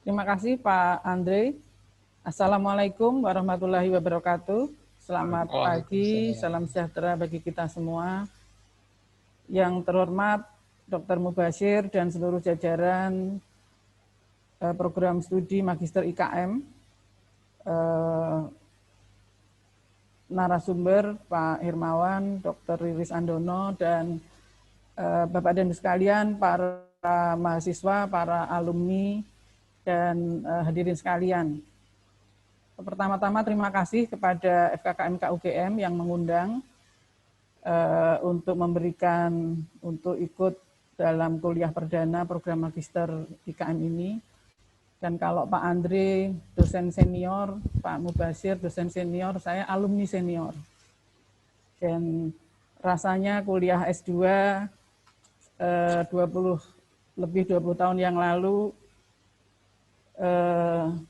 Terima kasih Pak Andre. Assalamualaikum warahmatullahi wabarakatuh. Selamat pagi, salam sejahtera bagi kita semua. Yang terhormat Dr. Mubashir dan seluruh jajaran program studi Magister IKM, narasumber Pak Hermawan, Dr. Riris Andono, dan Bapak dan Ibu sekalian, para mahasiswa, para alumni, dan hadirin sekalian. Pertama-tama terima kasih kepada FKKMK UGM yang mengundang untuk ikut dalam kuliah perdana program Magister IKM ini. Dan kalau Pak Andre dosen senior, Pak Mubashir dosen senior, saya alumni senior. Dan rasanya kuliah S2 lebih 20 tahun yang lalu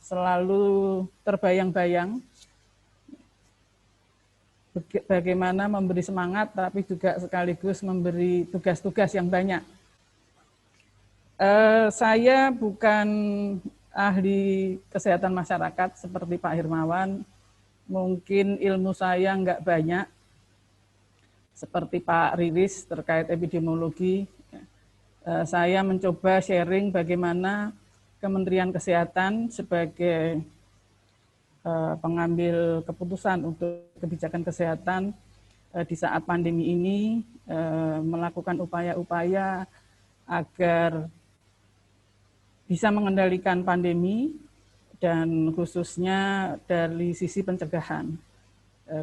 selalu terbayang-bayang bagaimana memberi semangat tapi juga sekaligus memberi tugas-tugas yang banyak. Saya bukan ahli kesehatan masyarakat seperti Pak Hermawan, mungkin ilmu saya nggak banyak seperti Pak Riris terkait epidemiologi. Saya mencoba sharing bagaimana Kementerian Kesehatan sebagai pengambil keputusan untuk kebijakan kesehatan di saat pandemi ini melakukan upaya-upaya agar bisa mengendalikan pandemi dan khususnya dari sisi pencegahan.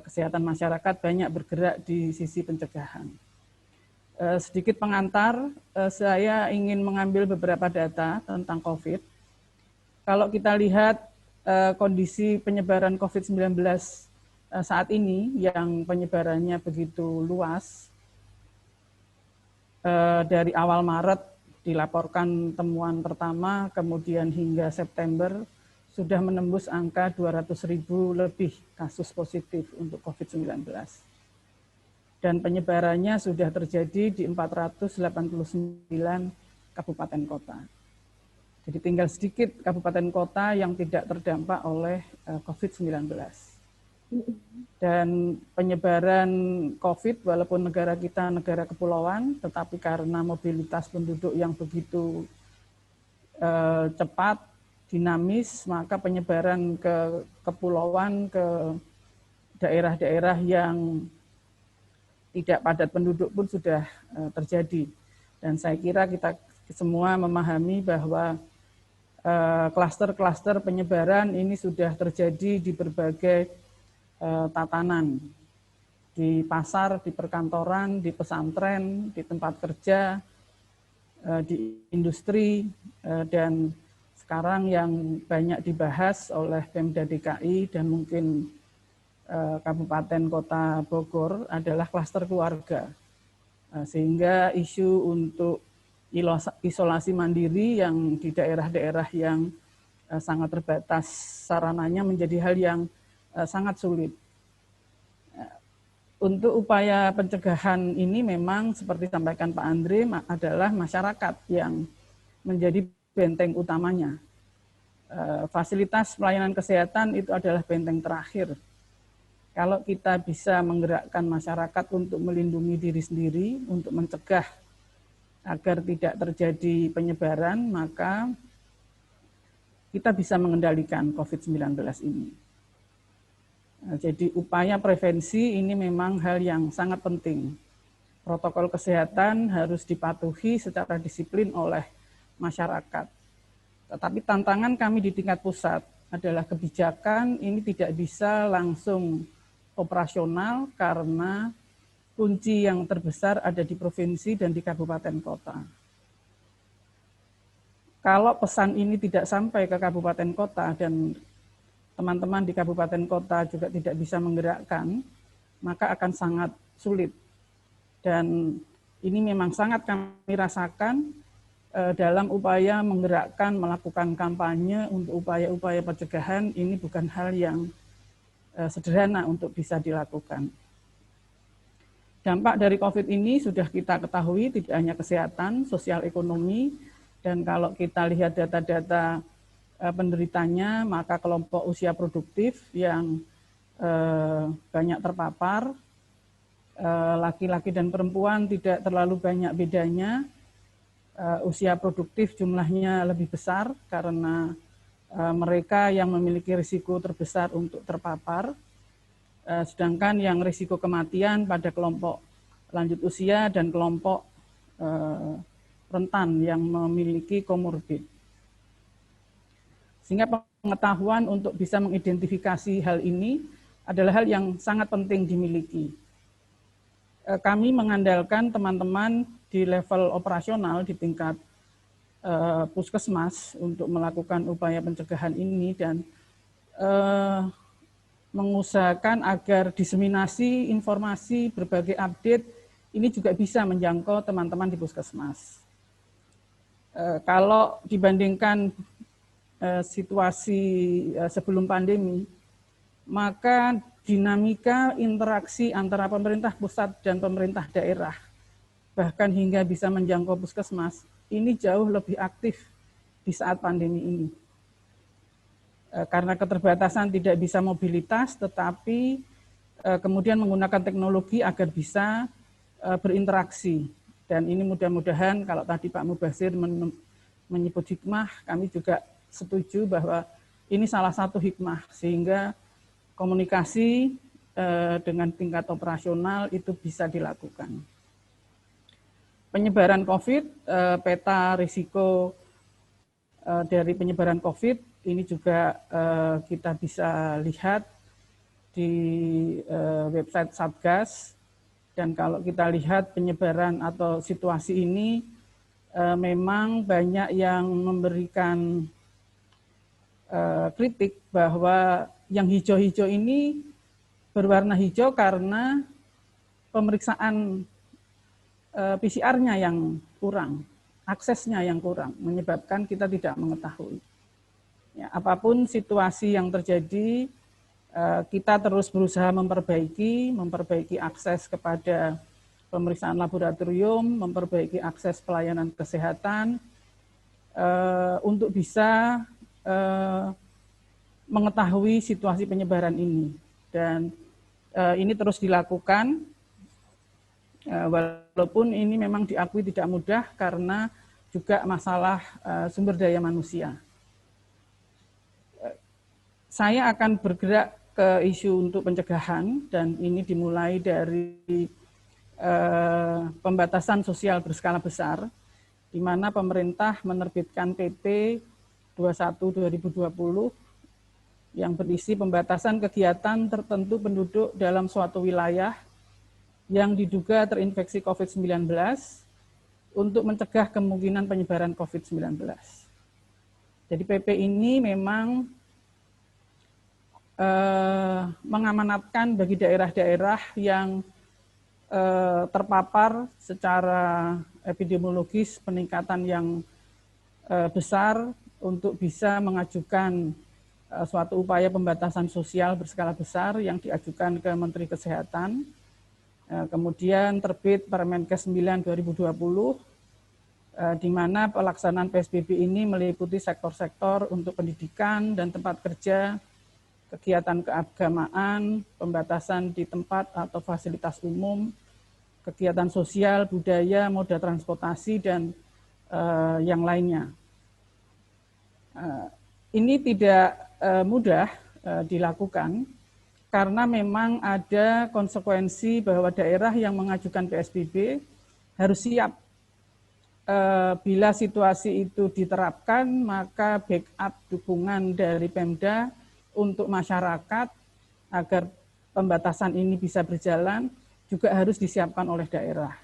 Kesehatan masyarakat banyak bergerak di sisi pencegahan. Sedikit pengantar, saya ingin mengambil beberapa data tentang COVID. Kalau kita lihat kondisi penyebaran COVID-19 saat ini yang penyebarannya begitu luas, dari awal Maret dilaporkan temuan pertama, kemudian hingga September sudah menembus angka 200.000 lebih kasus positif untuk COVID-19. Dan penyebarannya sudah terjadi di 489 kabupaten kota. Jadi tinggal sedikit kabupaten kota yang tidak terdampak oleh COVID-19. Dan penyebaran COVID, walaupun negara kita negara kepulauan, tetapi karena mobilitas penduduk yang begitu cepat, dinamis, maka penyebaran ke kepulauan, ke daerah-daerah yang tidak padat penduduk pun sudah terjadi. Dan saya kira kita semua memahami bahwa klaster-klaster penyebaran ini sudah terjadi di berbagai tatanan, di pasar, di perkantoran, di pesantren, di tempat kerja, di industri, dan sekarang yang banyak dibahas oleh Pemda DKI dan mungkin Kabupaten Kota Bogor adalah klaster keluarga. Sehingga isu untuk isolasi mandiri yang di daerah-daerah yang sangat terbatas sarananya menjadi hal yang sangat sulit. Untuk upaya pencegahan ini memang seperti disampaikan Pak Andre adalah masyarakat yang menjadi benteng utamanya. Fasilitas pelayanan kesehatan itu adalah benteng terakhir. Kalau kita bisa menggerakkan masyarakat untuk melindungi diri sendiri, untuk mencegah agar tidak terjadi penyebaran, maka kita bisa mengendalikan COVID-19 ini. Jadi upaya prevensi ini memang hal yang sangat penting. Protokol kesehatan harus dipatuhi secara disiplin oleh masyarakat. Tetapi tantangan kami di tingkat pusat adalah kebijakan ini tidak bisa langsung operasional karena kunci yang terbesar ada di provinsi dan di kabupaten kota. Kalau pesan ini tidak sampai ke kabupaten kota dan teman-teman di kabupaten kota juga tidak bisa menggerakkan, maka akan sangat sulit. Dan ini memang sangat kami rasakan dalam upaya menggerakkan, melakukan kampanye untuk upaya-upaya pencegahan, ini bukan hal yang sederhana untuk bisa dilakukan. Dampak dari COVID ini sudah kita ketahui tidak hanya kesehatan, sosial ekonomi, dan kalau kita lihat data-data penderitanya, maka kelompok usia produktif yang banyak terpapar, laki-laki dan perempuan tidak terlalu banyak bedanya, usia produktif jumlahnya lebih besar karena mereka yang memiliki risiko terbesar untuk terpapar, sedangkan yang risiko kematian pada kelompok lanjut usia dan kelompok rentan yang memiliki komorbid. Sehingga pengetahuan untuk bisa mengidentifikasi hal ini adalah hal yang sangat penting dimiliki. Kami mengandalkan teman-teman di level operasional di tingkat puskesmas untuk melakukan upaya pencegahan ini dan mengusahakan agar diseminasi informasi berbagai update ini juga bisa menjangkau teman-teman di puskesmas. Kalau dibandingkan situasi sebelum pandemi, maka dinamika interaksi antara pemerintah pusat dan pemerintah daerah, bahkan hingga bisa menjangkau puskesmas, ini jauh lebih aktif di saat pandemi ini. Karena keterbatasan tidak bisa mobilitas, tetapi kemudian menggunakan teknologi agar bisa berinteraksi. Dan ini mudah-mudahan kalau tadi Pak Mubasir menyebut hikmah, kami juga setuju bahwa ini salah satu hikmah, sehingga komunikasi dengan tingkat operasional itu bisa dilakukan. Penyebaran COVID, peta risiko dari penyebaran COVID, ini juga kita bisa lihat di website Satgas. Dan kalau kita lihat penyebaran atau situasi ini, memang banyak yang memberikan kritik bahwa yang hijau-hijau ini berwarna hijau karena pemeriksaan PCR-nya yang kurang, aksesnya yang kurang, menyebabkan kita tidak mengetahui. Ya, apapun situasi yang terjadi, kita terus berusaha memperbaiki akses kepada pemeriksaan laboratorium, memperbaiki akses pelayanan kesehatan, untuk bisa mengetahui situasi penyebaran ini. Dan ini terus dilakukan, walaupun ini memang diakui tidak mudah karena juga masalah sumber daya manusia. Saya akan bergerak ke isu untuk pencegahan, dan ini dimulai dari pembatasan sosial berskala besar, di mana pemerintah menerbitkan PP 21/2020 yang berisi pembatasan kegiatan tertentu penduduk dalam suatu wilayah yang diduga terinfeksi COVID-19 untuk mencegah kemungkinan penyebaran COVID-19. Jadi PP ini memang mengamanatkan bagi daerah-daerah yang terpapar secara epidemiologis peningkatan yang besar untuk bisa mengajukan suatu upaya pembatasan sosial berskala besar yang diajukan ke Menteri Kesehatan. Kemudian terbit Permenkes 9 2020, di mana pelaksanaan PSBB ini meliputi sektor-sektor untuk pendidikan dan tempat kerja, kegiatan keagamaan, pembatasan di tempat atau fasilitas umum, kegiatan sosial, budaya, moda transportasi, dan yang lainnya. Ini tidak mudah dilakukan karena memang ada konsekuensi bahwa daerah yang mengajukan PSBB harus siap bila situasi itu diterapkan, maka backup dukungan dari Pemda untuk masyarakat agar pembatasan ini bisa berjalan juga harus disiapkan oleh daerah.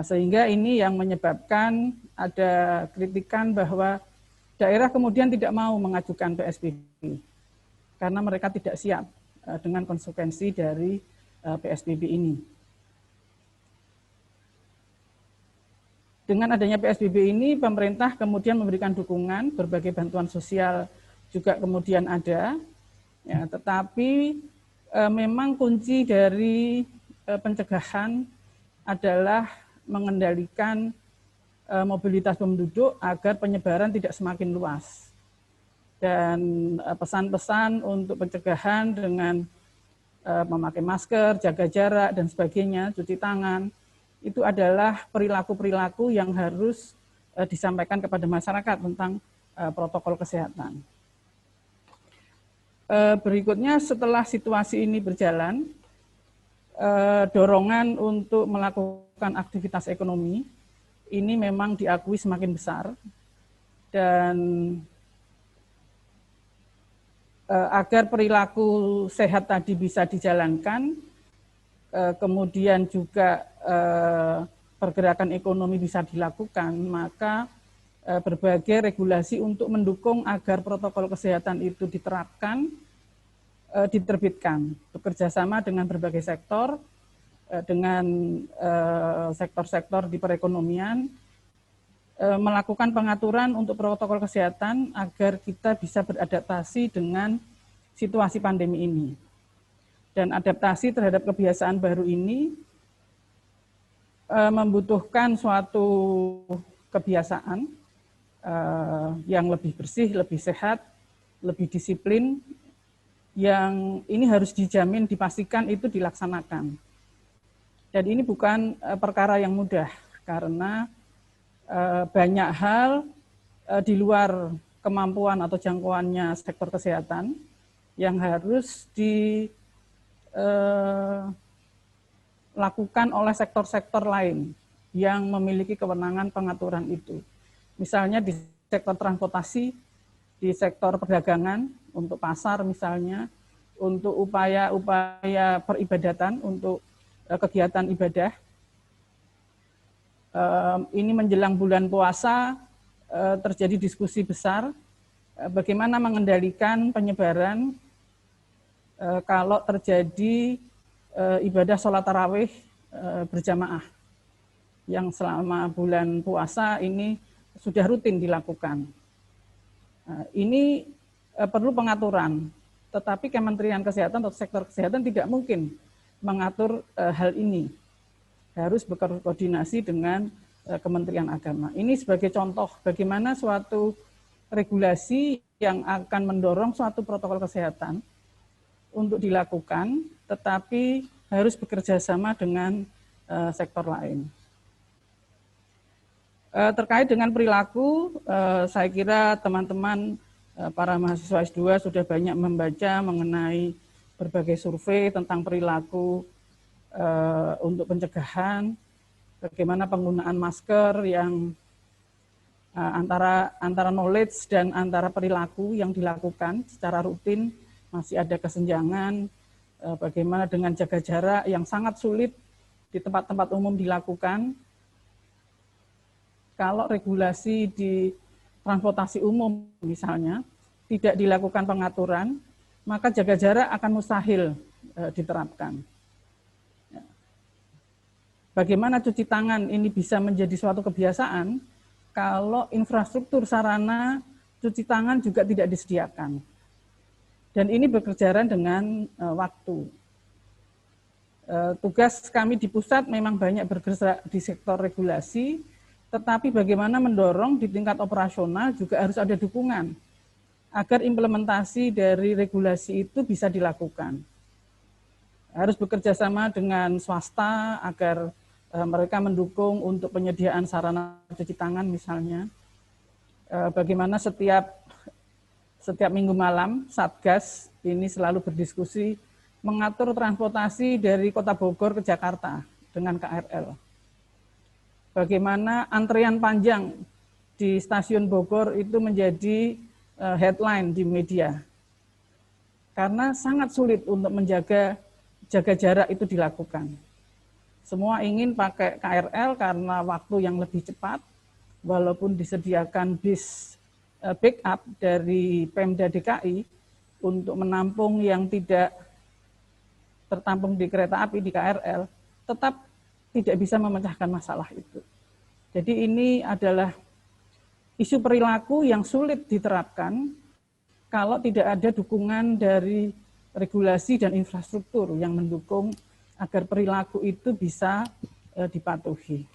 Sehingga ini yang menyebabkan ada kritikan bahwa daerah kemudian tidak mau mengajukan PSBB karena mereka tidak siap dengan konsekuensi dari PSBB ini. Dengan adanya PSBB ini, pemerintah kemudian memberikan dukungan, berbagai bantuan sosial juga kemudian ada, ya, tetapi memang kunci dari pencegahan adalah mengendalikan mobilitas penduduk agar penyebaran tidak semakin luas. Dan pesan-pesan untuk pencegahan dengan memakai masker, jaga jarak, dan sebagainya, cuci tangan, itu adalah perilaku-perilaku yang harus disampaikan kepada masyarakat tentang protokol kesehatan. Berikutnya, setelah situasi ini berjalan, dorongan untuk melakukan aktivitas ekonomi ini memang diakui semakin besar, dan agar perilaku sehat tadi bisa dijalankan, kemudian juga pergerakan ekonomi bisa dilakukan, maka berbagai regulasi untuk mendukung agar protokol kesehatan itu diterapkan, diterbitkan, bekerja sama dengan berbagai sektor, dengan sektor-sektor di perekonomian, melakukan pengaturan untuk protokol kesehatan agar kita bisa beradaptasi dengan situasi pandemi ini. Dan adaptasi terhadap kebiasaan baru ini membutuhkan suatu kebiasaan yang lebih bersih, lebih sehat, lebih disiplin, yang ini harus dijamin, dipastikan itu dilaksanakan. Dan ini bukan perkara yang mudah, karena banyak hal di luar kemampuan atau jangkauannya sektor kesehatan yang harus dilakukan oleh sektor-sektor lain yang memiliki kewenangan pengaturan itu. Misalnya di sektor transportasi, di sektor perdagangan, untuk pasar misalnya, untuk upaya-upaya peribadatan, untuk kegiatan ibadah. Ini menjelang bulan puasa, terjadi diskusi besar bagaimana mengendalikan penyebaran kalau terjadi ibadah sholat tarawih berjamaah yang selama bulan puasa ini sudah rutin dilakukan. Ini perlu pengaturan, tetapi Kementerian Kesehatan atau sektor kesehatan tidak mungkin mengatur hal ini. Harus berkoordinasi dengan Kementerian Agama. Ini sebagai contoh bagaimana suatu regulasi yang akan mendorong suatu protokol kesehatan untuk dilakukan, tetapi harus bekerja sama dengan sektor lain. Terkait dengan perilaku, saya kira teman-teman para mahasiswa S2 sudah banyak membaca mengenai berbagai survei tentang perilaku untuk pencegahan, bagaimana penggunaan masker yang antara knowledge dan antara perilaku yang dilakukan secara rutin masih ada kesenjangan, bagaimana dengan jaga jarak yang sangat sulit di tempat-tempat umum dilakukan. Kalau regulasi di transportasi umum misalnya tidak dilakukan pengaturan, maka jaga jarak akan mustahil diterapkan. Bagaimana cuci tangan ini bisa menjadi suatu kebiasaan kalau infrastruktur sarana cuci tangan juga tidak disediakan. Dan ini berkejaran dengan waktu. Tugas kami di pusat memang banyak bergerak di sektor regulasi, tetapi bagaimana mendorong di tingkat operasional juga harus ada dukungan agar implementasi dari regulasi itu bisa dilakukan. Harus bekerja sama dengan swasta agar mereka mendukung untuk penyediaan sarana cuci tangan misalnya. Bagaimana setiap minggu malam Satgas ini selalu berdiskusi mengatur transportasi dari Kota Bogor ke Jakarta dengan KRL. Bagaimana antrean panjang di stasiun Bogor itu menjadi headline di media. Karena sangat sulit untuk jaga jarak itu dilakukan. Semua ingin pakai KRL karena waktu yang lebih cepat, walaupun disediakan bis backup dari Pemda DKI untuk menampung yang tidak tertampung di kereta api, di KRL, tetap tidak bisa memecahkan masalah itu. Jadi ini adalah isu perilaku yang sulit diterapkan kalau tidak ada dukungan dari regulasi dan infrastruktur yang mendukung agar perilaku itu bisa dipatuhi.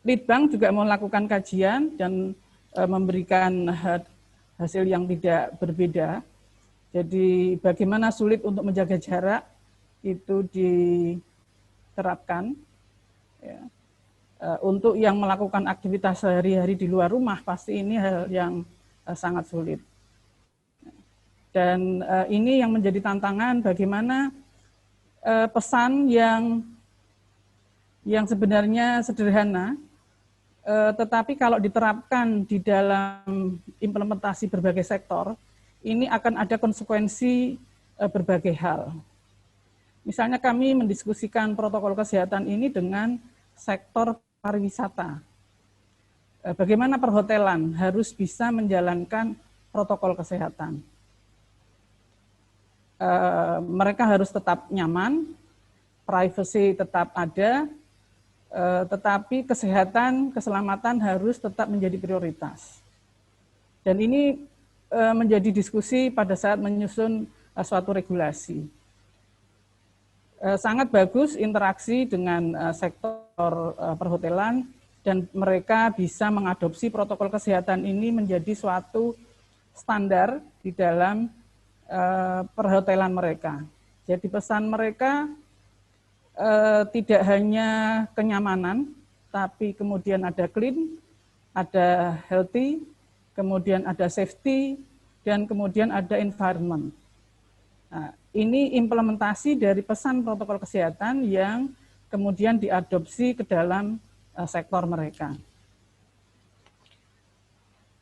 Litbang juga melakukan kajian dan memberikan hasil yang tidak berbeda. Jadi bagaimana sulit untuk menjaga jarak itu diterapkan. Ya. Untuk yang melakukan aktivitas sehari-hari di luar rumah pasti ini hal yang sangat sulit. Dan ini yang menjadi tantangan bagaimana pesan yang sebenarnya sederhana, tetapi kalau diterapkan di dalam implementasi berbagai sektor, ini akan ada konsekuensi berbagai hal. Misalnya kami mendiskusikan protokol kesehatan ini dengan sektor pariwisata. Bagaimana perhotelan harus bisa menjalankan protokol kesehatan. Mereka harus tetap nyaman, privacy tetap ada, tetapi kesehatan, keselamatan harus tetap menjadi prioritas. Dan ini menjadi diskusi pada saat menyusun suatu regulasi. Sangat bagus interaksi dengan sektor perhotelan dan mereka bisa mengadopsi protokol kesehatan ini menjadi suatu standar di dalam perhotelan mereka. Jadi pesan mereka tidak hanya kenyamanan, tapi kemudian ada clean, ada healthy, kemudian ada safety, dan kemudian ada environment. Nah, ini implementasi dari pesan protokol kesehatan yang kemudian diadopsi ke dalam sektor mereka.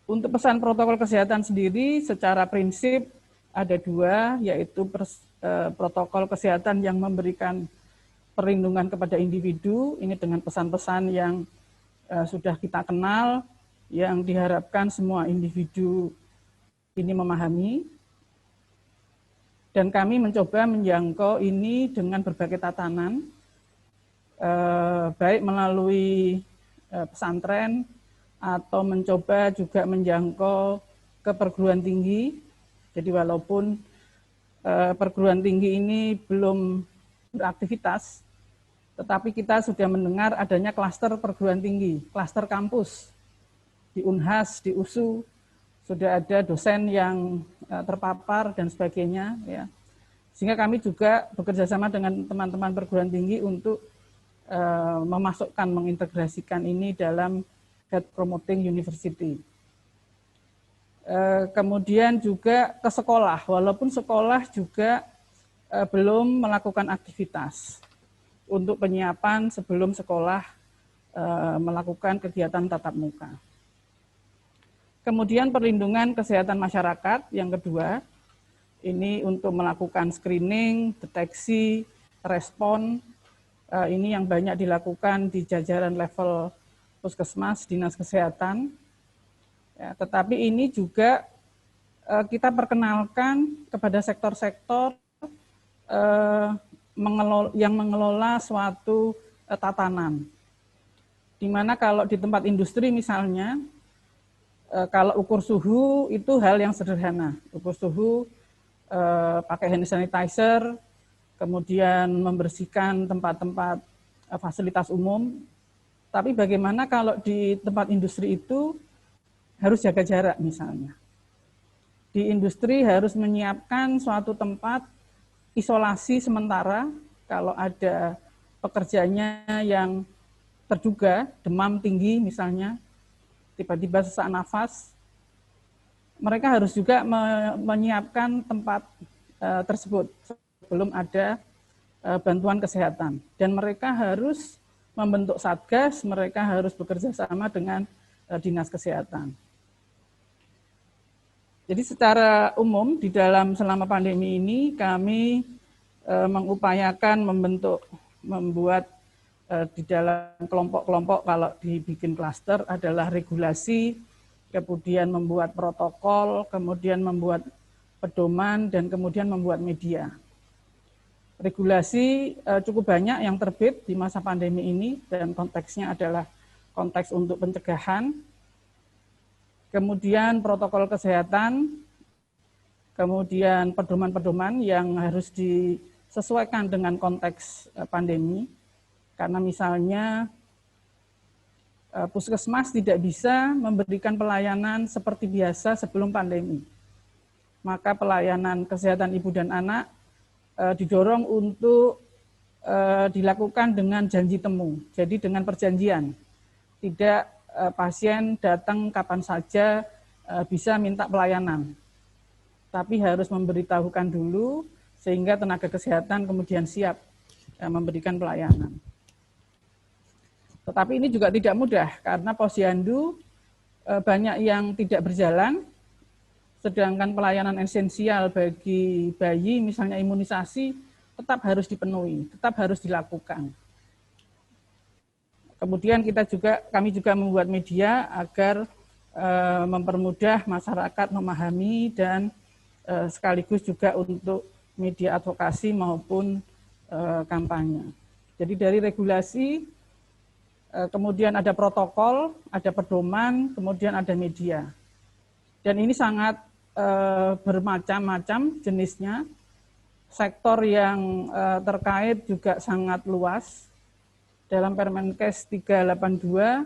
Untuk pesan protokol kesehatan sendiri secara prinsip ada dua, yaitu protokol kesehatan yang memberikan perlindungan kepada individu, ini dengan pesan-pesan yang sudah kita kenal, yang diharapkan semua individu ini memahami. Dan kami mencoba menjangkau ini dengan berbagai tatanan, baik melalui pesantren, atau mencoba juga menjangkau ke perguruan tinggi. Jadi walaupun perguruan tinggi ini belum beraktivitas, tetapi kita sudah mendengar adanya klaster perguruan tinggi, klaster kampus. Di Unhas, di USU, sudah ada dosen yang terpapar dan sebagainya, ya. Sehingga kami juga bekerja sama dengan teman-teman perguruan tinggi untuk memasukkan, mengintegrasikan ini dalam Health Promoting University. Kemudian juga ke sekolah, walaupun sekolah juga belum melakukan aktivitas untuk penyiapan sebelum sekolah melakukan kegiatan tatap muka. Kemudian perlindungan kesehatan masyarakat yang kedua, ini untuk melakukan screening, deteksi, respon, ini yang banyak dilakukan di jajaran level puskesmas, dinas kesehatan. Ya, tetapi ini juga kita perkenalkan kepada sektor-sektor yang mengelola suatu tatanan. Di mana kalau di tempat industri misalnya, kalau ukur suhu itu hal yang sederhana. Ukur suhu, pakai hand sanitizer, kemudian membersihkan tempat-tempat fasilitas umum. Tapi bagaimana kalau di tempat industri itu harus jaga jarak misalnya. Di industri harus menyiapkan suatu tempat isolasi sementara kalau ada pekerjanya yang terduga demam tinggi misalnya, tiba-tiba sesak nafas, mereka harus juga menyiapkan tempat tersebut sebelum ada bantuan kesehatan. Dan mereka harus membentuk satgas, mereka harus bekerja sama dengan dinas kesehatan. Jadi secara umum di dalam selama pandemi ini kami mengupayakan membuat di dalam kelompok-kelompok kalau dibikin klaster adalah regulasi, kemudian membuat protokol, kemudian membuat pedoman, dan kemudian membuat media. Regulasi cukup banyak yang terbit di masa pandemi ini dan konteksnya adalah konteks untuk pencegahan, kemudian protokol kesehatan, kemudian pedoman-pedoman yang harus disesuaikan dengan konteks pandemi. Karena misalnya puskesmas tidak bisa memberikan pelayanan seperti biasa sebelum pandemi. Maka pelayanan kesehatan ibu dan anak didorong untuk dilakukan dengan janji temu, jadi dengan perjanjian. Tidak pasien datang kapan saja bisa minta pelayanan, tapi harus memberitahukan dulu sehingga tenaga kesehatan kemudian siap memberikan pelayanan. Tetapi ini juga tidak mudah karena posyandu banyak yang tidak berjalan, sedangkan pelayanan esensial bagi bayi, misalnya imunisasi, tetap harus dipenuhi, tetap harus dilakukan. Kemudian kami juga membuat media agar mempermudah masyarakat memahami dan sekaligus juga untuk media advokasi maupun kampanye. Jadi dari regulasi, kemudian ada protokol, ada pedoman, kemudian ada media. Dan ini sangat bermacam-macam jenisnya. Sektor yang terkait juga sangat luas. Dalam Permenkes 382,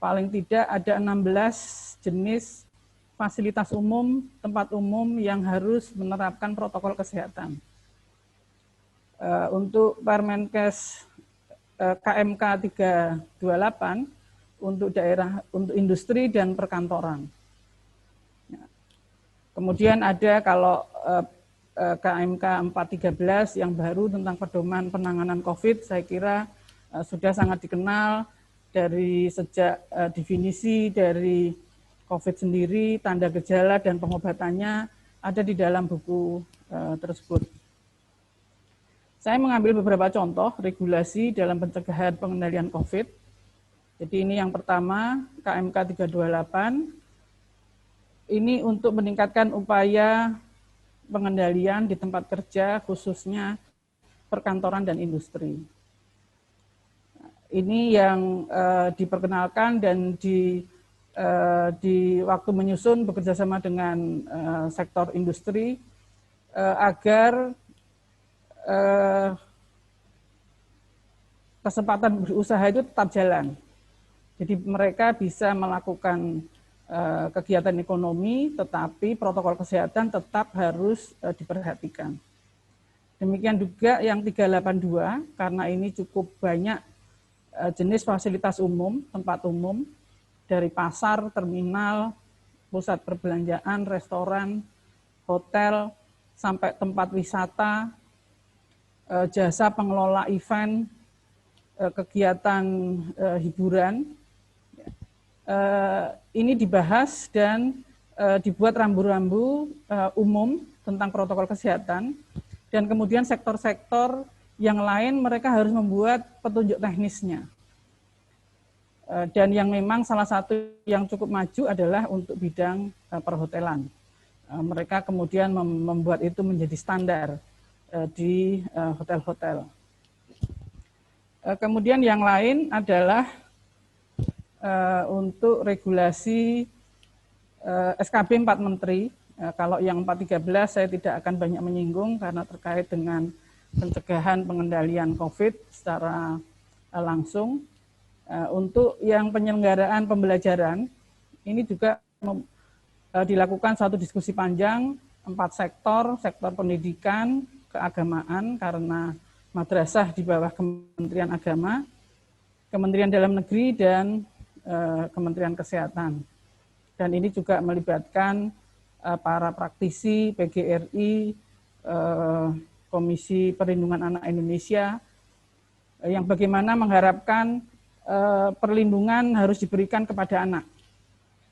paling tidak ada 16 jenis fasilitas umum, tempat umum yang harus menerapkan protokol kesehatan. Untuk Permenkes KMK 328 untuk daerah, untuk industri dan perkantoran. Kemudian ada kalau KMK 413 yang baru tentang pedoman penanganan COVID, saya kira sudah sangat dikenal dari sejak definisi dari COVID sendiri, tanda gejala dan pengobatannya ada di dalam buku tersebut. Saya mengambil beberapa contoh regulasi dalam pencegahan pengendalian COVID. Jadi ini yang pertama, KMK 328. Ini untuk meningkatkan upaya pengendalian di tempat kerja, khususnya perkantoran dan industri. Ini yang diperkenalkan dan di waktu menyusun bekerjasama dengan sektor industri agar kesempatan berusaha itu tetap jalan. Jadi mereka bisa melakukan kegiatan ekonomi, tetapi protokol kesehatan tetap harus diperhatikan. Demikian juga yang 382, karena ini cukup banyak jenis fasilitas umum, tempat umum, dari pasar, terminal, pusat perbelanjaan, restoran, hotel, sampai tempat wisata, jasa pengelola event, kegiatan hiburan. Ini dibahas dan dibuat rambu-rambu umum tentang protokol kesehatan, dan kemudian sektor-sektor yang lain mereka harus membuat petunjuk teknisnya. Dan yang memang salah satu yang cukup maju adalah untuk bidang perhotelan. Mereka kemudian membuat itu menjadi standar di hotel-hotel. Kemudian yang lain adalah untuk regulasi SKB 4 Menteri. Kalau yang 413 saya tidak akan banyak menyinggung karena terkait dengan pencegahan pengendalian COVID secara langsung. Untuk yang penyelenggaraan pembelajaran, ini juga dilakukan suatu diskusi panjang, 4 sektor, sektor pendidikan, keagamaan, karena madrasah di bawah Kementerian Agama, Kementerian Dalam Negeri, dan Kementerian Kesehatan. Dan ini juga melibatkan para praktisi, PGRI, Komisi Perlindungan Anak Indonesia, yang bagaimana mengharapkan perlindungan harus diberikan kepada anak.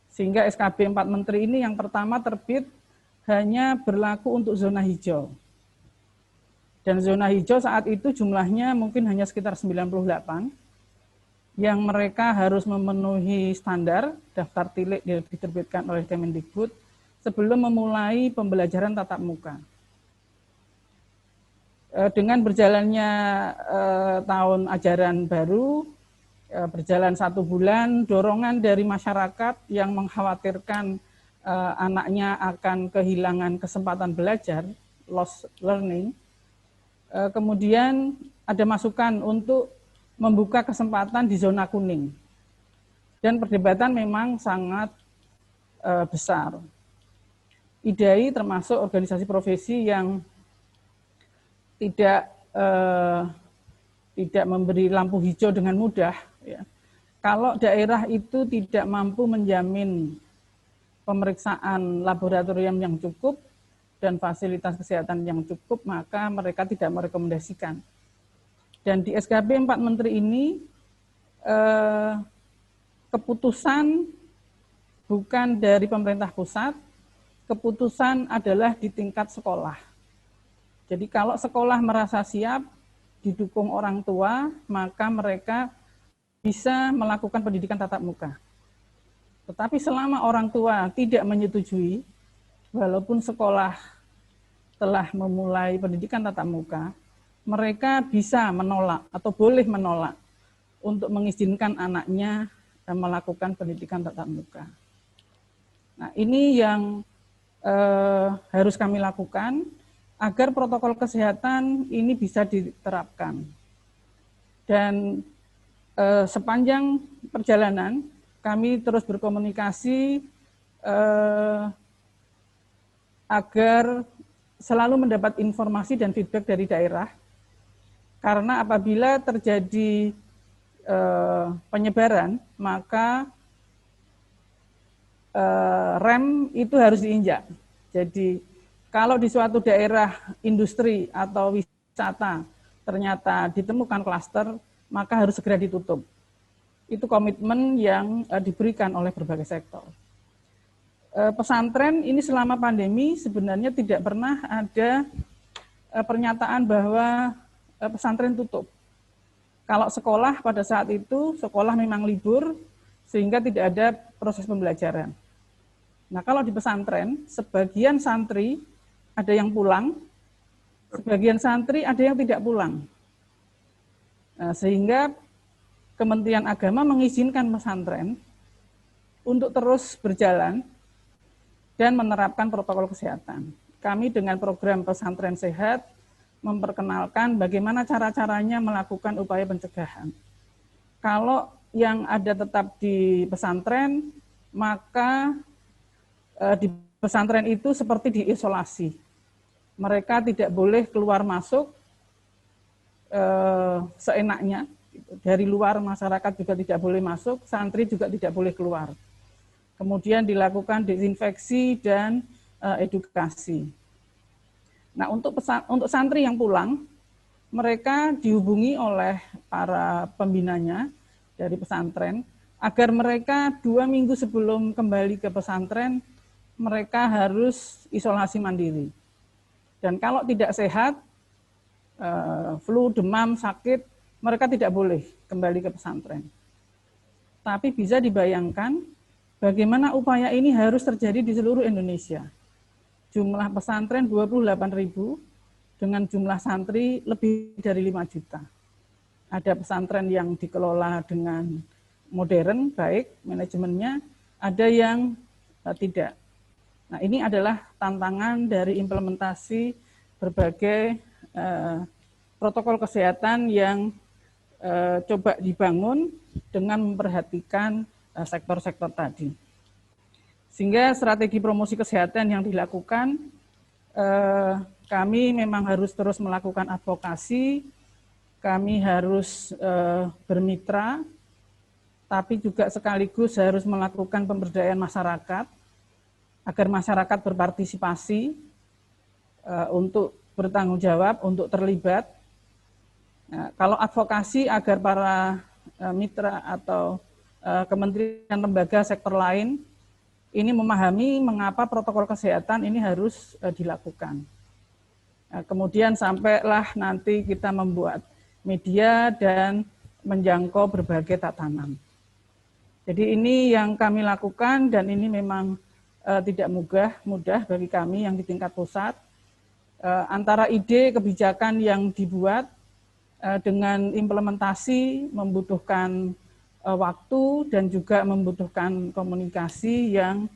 Sehingga SKB 4 Menteri ini yang pertama terbit hanya berlaku untuk zona hijau. Dan zona hijau saat itu jumlahnya mungkin hanya sekitar 98, yang mereka harus memenuhi standar daftar tilik yang diterbitkan oleh Kemendikbud sebelum memulai pembelajaran tatap muka. Dengan berjalannya tahun ajaran baru, berjalan 1 bulan, dorongan dari masyarakat yang mengkhawatirkan anaknya akan kehilangan kesempatan belajar, lost learning, kemudian ada masukan untuk membuka kesempatan di zona kuning. Dan perdebatan memang sangat besar. IDAI termasuk organisasi profesi yang tidak memberi lampu hijau dengan mudah. Ya. Kalau daerah itu tidak mampu menjamin pemeriksaan laboratorium yang cukup dan fasilitas kesehatan yang cukup, maka mereka tidak merekomendasikan. Dan di SKB 4 Menteri ini, keputusan bukan dari pemerintah pusat, keputusan adalah di tingkat sekolah. Jadi kalau sekolah merasa siap, didukung orang tua, maka mereka bisa melakukan pendidikan tatap muka. Tetapi selama orang tua tidak menyetujui, walaupun sekolah telah memulai pendidikan tatap muka, mereka bisa menolak atau boleh menolak untuk mengizinkan anaknya melakukan pendidikan tatap muka. Nah, ini yang harus kami lakukan agar protokol kesehatan ini bisa diterapkan. Dan sepanjang perjalanan kami terus berkomunikasi agar selalu mendapat informasi dan feedback dari daerah. Karena apabila terjadi penyebaran, maka rem itu harus diinjak. Jadi kalau di suatu daerah industri atau wisata ternyata ditemukan klaster, maka harus segera ditutup. Itu komitmen yang diberikan oleh berbagai sektor. Pesantren ini selama pandemi sebenarnya tidak pernah ada pernyataan bahwa pesantren tutup. Kalau sekolah pada saat itu, sekolah memang libur sehingga tidak ada proses pembelajaran. Nah, kalau di pesantren, sebagian santri ada yang pulang, sebagian santri ada yang tidak pulang. Nah, sehingga Kementerian Agama mengizinkan pesantren untuk terus berjalan dan menerapkan protokol kesehatan. Kami dengan program Pesantren Sehat memperkenalkan bagaimana cara-caranya melakukan upaya pencegahan. Kalau yang ada tetap di pesantren, maka di pesantren itu seperti diisolasi. Mereka tidak boleh keluar masuk seenaknya. Dari luar masyarakat juga tidak boleh masuk, santri juga tidak boleh keluar. Kemudian dilakukan desinfeksi dan edukasi. Nah, untuk santri yang pulang, mereka dihubungi oleh para pembinanya dari pesantren, agar mereka 2 minggu sebelum kembali ke pesantren, mereka harus isolasi mandiri. Dan kalau tidak sehat, flu, demam, sakit, mereka tidak boleh kembali ke pesantren. Tapi bisa dibayangkan bagaimana upaya ini harus terjadi di seluruh Indonesia. Jumlah pesantren 28.000 dengan jumlah santri lebih dari 5 juta. Ada pesantren yang dikelola dengan modern, baik manajemennya, ada yang tidak. Nah, ini adalah tantangan dari implementasi berbagai protokol kesehatan yang coba dibangun dengan memperhatikan sektor-sektor tadi. Sehingga strategi promosi kesehatan yang dilakukan, kami memang harus terus melakukan advokasi, kami harus bermitra, tapi juga sekaligus harus melakukan pemberdayaan masyarakat, agar masyarakat berpartisipasi untuk bertanggung jawab, untuk terlibat. Nah, kalau advokasi agar para mitra atau kementerian lembaga sektor lain ini memahami mengapa protokol kesehatan ini harus dilakukan. Nah, kemudian sampailah nanti kita membuat media dan menjangkau berbagai tatanan. Jadi ini yang kami lakukan dan ini memang tidak mudah bagi kami yang di tingkat pusat. Antara ide kebijakan yang dibuat dengan implementasi membutuhkan waktu dan juga membutuhkan komunikasi yang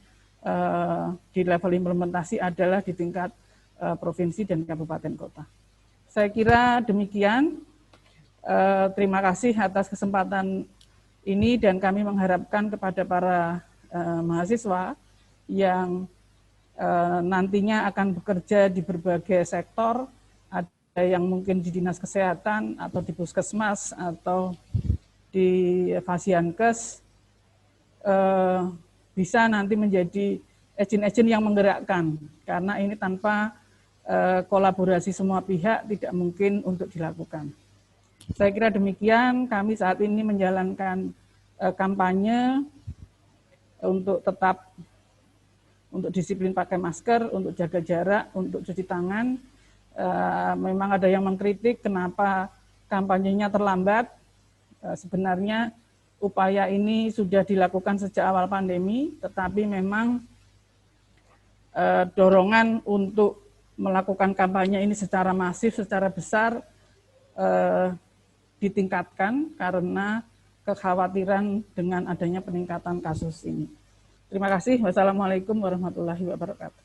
di level implementasi adalah di tingkat provinsi dan kabupaten kota. Saya kira demikian. Terima kasih atas kesempatan ini, dan kami mengharapkan kepada para mahasiswa yang nantinya akan bekerja di berbagai sektor, ada yang mungkin di dinas kesehatan atau di puskesmas atau di Fasiankes, bisa nanti menjadi agent-agent yang menggerakkan, karena ini tanpa kolaborasi semua pihak tidak mungkin untuk dilakukan. Saya kira demikian. Kami saat ini menjalankan kampanye untuk tetap untuk disiplin pakai masker, untuk jaga jarak, untuk cuci tangan. Memang ada yang mengkritik kenapa kampanyenya terlambat. Sebenarnya upaya ini sudah dilakukan sejak awal pandemi, tetapi memang dorongan untuk melakukan kampanye ini secara masif, secara besar ditingkatkan karena kekhawatiran dengan adanya peningkatan kasus ini. Terima kasih. Wassalamualaikum warahmatullahi wabarakatuh.